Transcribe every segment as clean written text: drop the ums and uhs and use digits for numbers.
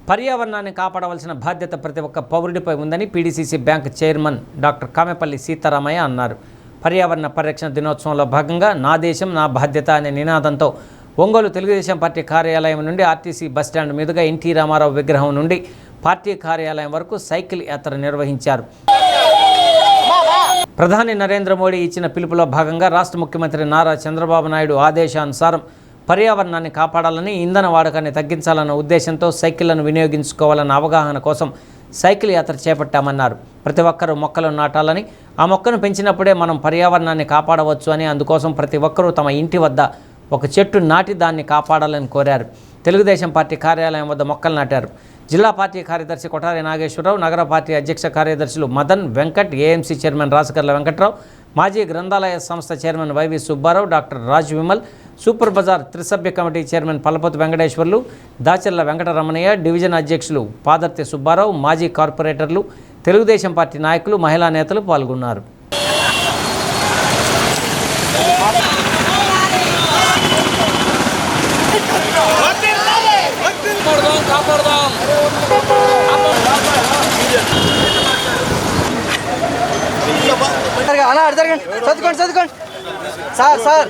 పర్యావరణాన్ని కాపాడవలసిన బాధ్యత ప్రతి ఒక్క పౌరుడిపై ఉందని PDCC bank chairman doctor Kamepalli Sitaramaiah అన్నారు. పర్యావరణ పరిరక్షణ దినోత్సవంలో భాగంగా నా దేశం నా బాధ్యత అనే నినాదంతో ఒంగోలు తెలుగుదేశం పార్టీ కార్యాలయం నుండి ఆర్టీసీ బస్టాండ్ మీదుగా ఎన్టీ రామారావు విగ్రహం నుండి పార్టీ కార్యాలయం వరకు సైకిల్ యాత్ర నిర్వహించారు. ప్రధాని నరేంద్ర మోడీ ఇచ్చిన పిలుపులో భాగంగా రాష్ట్ర ముఖ్యమంత్రి నారా చంద్రబాబు నాయుడు ఆదేశానుసారం పర్యావరణాన్ని కాపాడాలని, ఇంధన వాడకాన్ని తగ్గించాలన్న ఉద్దేశంతో సైకిళ్లను వినియోగించుకోవాలన్న అవగాహన కోసం సైకిల్ యాత్ర చేపట్టామన్నారు. ప్రతి ఒక్కరూ మొక్కలను నాటాలని, ఆ మొక్కను పెంచినప్పుడే మనం పర్యావరణాన్ని కాపాడవచ్చు అని, అందుకోసం ప్రతి ఒక్కరూ తమ ఇంటి వద్ద ఒక చెట్టు నాటి దాన్ని కాపాడాలని కోరారు. తెలుగుదేశం పార్టీ కార్యాలయం వద్ద మొక్కలు నాటారు. జిల్లా పార్టీ కార్యదర్శి కొఠారి నాగేశ్వరరావు, నగర పార్టీ అధ్యక్ష కార్యదర్శులు మదన్, వెంకట్, ఏఎంసీ చైర్మన్ రాసగర్ల వెంకట్రావు, మాజీ గ్రంథాలయ సంస్థ chairman YV Subbarao, doctor Raj Vimal, super bazaar త్రిసభ్య committee chairman Pallapati Venkateswarlu, Dacherla Venkataramanaiah, division అధ్యక్షులు పాదర్తి సుబ్బారావు, మాజీ కార్పొరేటర్లు, తెలుగుదేశం పార్టీ నాయకులు, మహిళా నేతలు పాల్గొన్నారు. చదువుకోండి సార్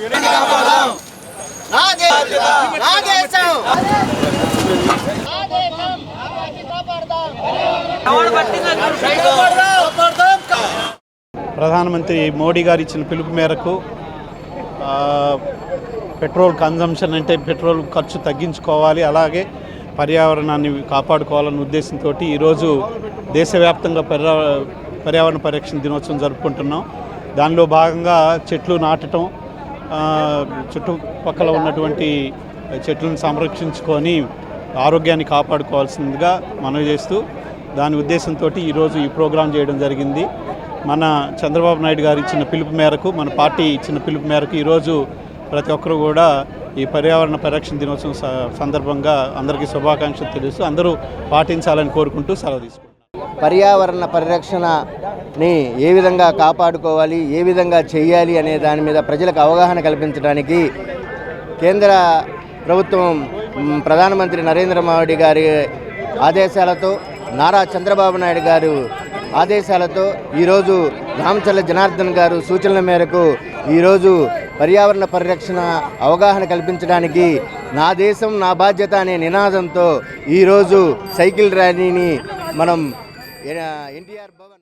ప్రధానమంత్రి మోడీ గారు ఇచ్చిన పిలుపు మేరకు పెట్రోల్ కన్జంప్షన్ అంటే పెట్రోల్ ఖర్చు తగ్గించుకోవాలి, అలాగే పర్యావరణాన్ని కాపాడుకోవాలన్న ఉద్దేశంతో ఈరోజు దేశవ్యాప్తంగా పర్యావరణ పరిరక్షణ దినోత్సవం జరుపుకుంటున్నాం. దానిలో భాగంగా చెట్లు నాటడం, చుట్టుపక్కల ఉన్నటువంటి చెట్లను సంరక్షించుకొని ఆరోగ్యాన్ని కాపాడుకోవాల్సిందిగా మనవి చేస్తూ దాని ఉద్దేశంతో ఈరోజు ఈ ప్రోగ్రాం చేయడం జరిగింది. మన చంద్రబాబు నాయుడు గారు ఇచ్చిన పిలుపు మేరకు, మన పార్టీ ఇచ్చిన పిలుపు మేరకు ఈరోజు ప్రతి ఒక్కరు కూడా ఈ పర్యావరణ పరిరక్షణ దినోత్సవం సందర్భంగా అందరికీ శుభాకాంక్షలు తెలుస్తూ అందరూ పాటించాలని కోరుకుంటూ సెలవు తీసుకుంటాం. పర్యావరణ పరిరక్షణని ఏ విధంగా కాపాడుకోవాలి, ఏ విధంగా చేయాలి అనే దాని మీద ప్రజలకు అవగాహన కల్పించడానికి కేంద్ర ప్రభుత్వం ప్రధానమంత్రి నరేంద్ర మోడీ గారి ఆదేశాలతో, నారా చంద్రబాబు నాయుడు గారు ఆదేశాలతో ఈరోజు రామచల్ల జనార్దన్ గారు సూచనల మేరకు ఈరోజు పర్యావరణ పరిరక్షణ అవగాహన కల్పించడానికి నా దేశం నా బాధ్యత అనే నినాదంతో ఈరోజు సైకిల్ ర్యాలీని మనం ఎన్టీఆర్ భవన్